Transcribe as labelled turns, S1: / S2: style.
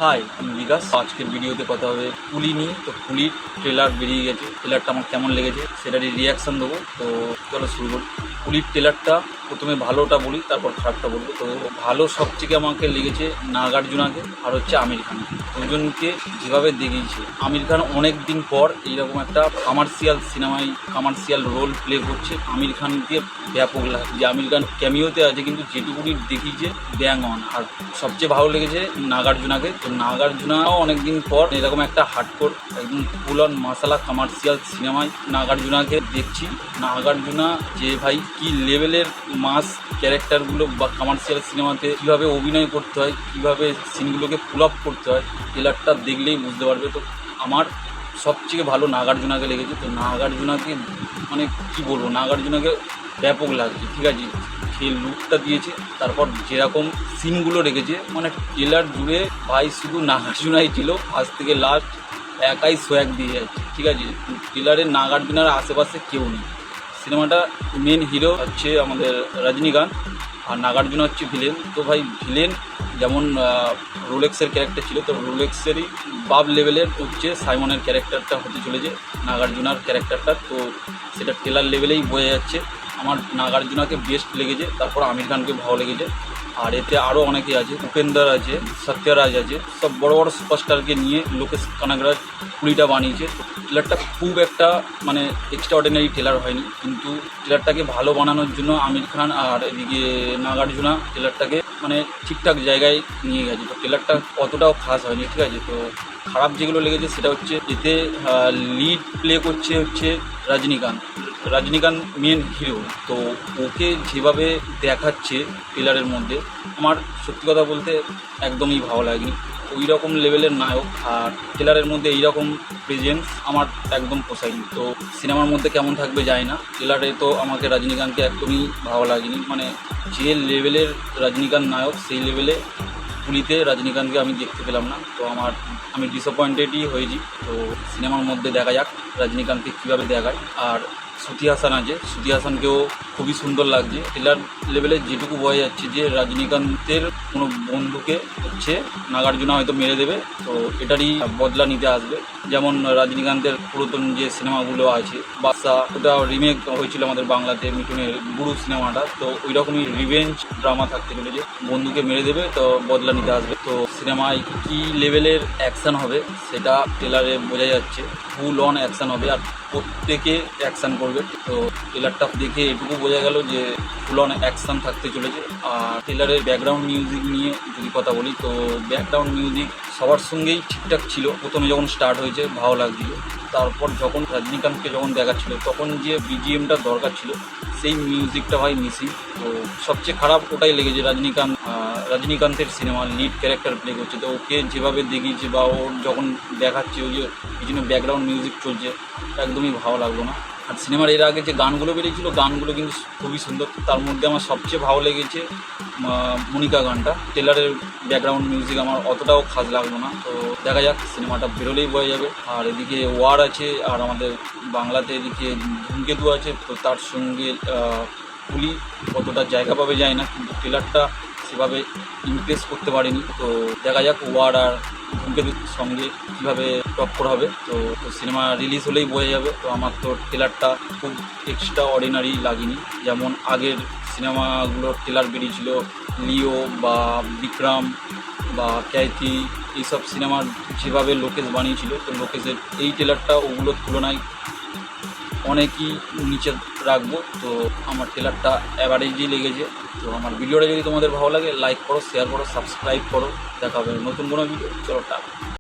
S1: High, আমি বিকাশ। আজকের ভিডিওতে কথা হবে কুলি নিয়ে। তো কুলির ট্রেলার বেরিয়ে গেছে। ট্রেলারটা আমার কেমন লেগেছে সেটারই রিয়াকশান দেবো। তো চলো শুরু করি। কুলির ট্রেলারটা প্রথমে ভালোটা বলি, তারপর খারাপটা বলবো। তো ভালো সবথেকে আমাকে লেগেছে নাগার্জুনাকে আর হচ্ছে আমির খানকে। দুজনকে যেভাবে দেখিয়েছে, আমির খান অনেক দিন পর এইরকম একটা কমার্শিয়াল সিনেমায় কমার্শিয়াল রোল প্লে করছে। আমির খানকে ব্যাপক লাগে যে আমির খান ক্যামিওতে আছে, কিন্তু যেটুকুনি দেখিয়েছে ব্যাং অন। আর সবচেয়ে ভালো লেগেছে নাগার্জুনাকে। তো নাগার্জুনাও অনেকদিন পর এরকম একটা হার্ডকোর একদম ফুল অন মশালা কমার্শিয়াল সিনেমায় নাগার্জুনাকে দেখছি। নাগার্জুনা যে ভাই কি লেভেলের মাস ক্যারেক্টারগুলো বা কমার্শিয়াল সিনেমাতে কীভাবে অভিনয় করতে হয়, কীভাবে সিনগুলোকে পুল আপ করতে হয়, ট্রেলারটা দেখলেই বুঝতে পারবে। তো আমার সবচেয়ে ভালো নাগার্জুনাকে লেগেছে। তো নাগার্জুনাকে মানে কি বলবো, নাগার্জুনাকে ব্যাপক লাগছে। ঠিক আছে, যে লুকটা দিয়েছে, তারপর যেরকম সিনগুলো রেখেছে, মানে ট্রেলার জুড়ে ভাই শুধু নাগার্জুনাই ছিল, ফার্স্ট থেকে লাস্ট একাই সোয়াগ দিয়ে যাচ্ছে। ঠিক আছে, ট্রেলারের নাগার্জুনার আশেপাশে কেউ নেই। সিনেমাটা মেন হিরো হচ্ছে আমাদের রজনীকান্ত, আর নাগার্জুনা হচ্ছে ভিলেন। তো ভাই ভিলেন যেমন রোলেক্সের ক্যারেক্টার ছিল, তো রোলেক্সেরই বাব লেভেলের হচ্ছে সাইমনের ক্যারেক্টারটা হতে চলেছে নাগার্জুনার ক্যারেক্টারটা। তো সেটা ট্রেলার লেভেলেই বোঝা যাচ্ছে। আমার নাগার্জুনাকে বেস্ট লেগেছে, তারপর আমির খানকে ভালো লেগেছে। আর এতে আরও অনেকে আছে, উপেন্দ্র আছে, সত্যরাজ আছে, সব বড় বড় সুপারস্টারকে নিয়ে লোকেশ কানাগরাজ কুড়িটা বানিয়েছে। ট্রেলারটা খুব একটা মানে এক্সট্রা অর্ডিনারি ট্রেলার হয়নি, কিন্তু ট্রেলারটাকে ভালো বানানোর জন্য আমির খান আর এদিকে নাগার্জুনা ট্রেলারটাকে মানে ঠিকঠাক জায়গায় নিয়ে গেছে। তো ট্রেলারটা অতটাও খাস হয়নি। ঠিক আছে, তো খারাপ যেগুলো লেগেছে সেটা হচ্ছে এতে লিড প্লে করছে রজনীকান্ত মেন হিরো। তো ওকে যেভাবে দেখাচ্ছে ট্রেলারের মধ্যে, আমার সত্যি কথা বলতে একদমই ভালো লাগেনি। ওই রকম লেভেলের নায়ক আর ট্রেলারের মধ্যে এইরকম প্রেজেন্স আমার একদম পোষায়নি। তো সিনেমার মধ্যে কেমন থাকবে জানি না। ট্রেলারে তো আমাকে রজনীকান্তকে একদমই ভালো লাগেনি, মানে যে লেভেলের রজনীকান্ত নায়ক সেই লেভেলে কুলিতে রজনীকান্তকে আমি দেখতে পেলাম না। তো আমি ডিসঅ্যাপয়েন্টেডই হয়েছি। তো সিনেমার মধ্যে দেখা যাক রজনীকান্তকে কীভাবে দেখায়। আর শ্রুতি হাসান আছে, শ্রুতি হাসানকেও খুবই সুন্দর লাগছে। ট্রেলার লেভেলে যেটুকু বোঝা যাচ্ছে যে রজনীকান্তের কোনো বন্ধুকে হচ্ছে নাগার্জুনা হয়তো মেরে দেবে, তো এটারই বদলা নিতে আসবে। যেমন রজনীকান্তের পুরাতন যে সিনেমাগুলো আছে, বাদশা, ওটা রিমেক হয়েছিল আমাদের বাংলাতে, মিঠুনের গুরু সিনেমাটা। তো ওই রকমই রিভেঞ্জ ড্রামা থাকতে চলেছে, বন্ধুকে মেরে দেবে তো বদলা নিতে আসবে। তো সিনেমায় কী লেভেলের অ্যাকশান হবে সেটা ট্রেলারে বোঝা যাচ্ছে। ফুল অন অ্যাকশান হবে আর প্রত্যেকে অ্যাকশান করবে। তো ট্রেলারটা দেখে এটুকু বোঝা গেল যে ফুল অন অ্যাকশান থাকতে চলেছে। আর ট্রেলারের ব্যাকগ্রাউন্ড মিউজিক নিয়ে যদি কথা বলি, তো ব্যাকগ্রাউন্ড মিউজিক সবার সঙ্গেই ঠিকঠাক ছিল। প্রথমে যখন স্টার্ট হয়েছে ভালো লাগছিল, তারপর যখন রজনীকান্তকে যখন দেখাচ্ছিল তখন যে বিজিএমটা দরকার ছিল সেই মিউজিকটা ভাই মিসিং। তো সবচেয়ে খারাপ ওটাই লেগেছে, রজনীকান্তের সিনেমা লিড ক্যারেক্টার প্লে করছে, তো ওকে যেভাবে দেখিয়েছে বা ওর যখন দেখাচ্ছে ওই যে পিছনে ব্যাকগ্রাউন্ড মিউজিক চলছে, একদমই ভালো লাগলো না। আর সিনেমার এর আগে যে গানগুলো বেরিয়েছিল গানগুলো কিন্তু খুবই সুন্দর। তার মধ্যে আমার সবচেয়ে ভালো লেগেছে মনিকা গানটা। ট্রেলারের ব্যাকগ্রাউন্ড মিউজিক আমার অতটাও খাস লাগলো না। তো দেখা যাক, সিনেমাটা বেরোলেই বোঝা যাবে। আর এদিকে ওয়ার আছে, আর আমাদের বাংলাতে এদিকে ধূমকেতু আছে। তো তার সঙ্গে কুলি কতটা জায়গা পাবে যায় না, কিন্তু ট্রেলারটা সেভাবে ইমপ্রেস করতে পারেনি। তো দেখা যাক ওয়ার আর ধূমকেতুর সঙ্গে কীভাবে টক্কর হবে। তো সিনেমা রিলিজ হলেই বোঝা যাবে। তো আমার তো ট্রেলারটা খুব এক্সট্রা অর্ডিনারি লাগেনি, যেমন আগের সিনেমাগুলোর ট্রেলার বেরিয়েছিল, লিও বা বিক্রম বা ক্যাথি, এইসব সিনেমার যেভাবে লোকেশ বানিয়েছিল। তো লোকেশের এই ট্রেলারটা ওগুলোর তুলনায় অনেকই নিচে রাখবো। তো আমার ট্রেলারটা অ্যাভারেজই লেগেছে। তো আমার ভিডিওটা যদি তোমাদের ভালো লাগে লাইক করো, শেয়ার করো, সাবস্ক্রাইব করো। দেখা হবে নতুন কোনো ভিডিও। চলো টাটা।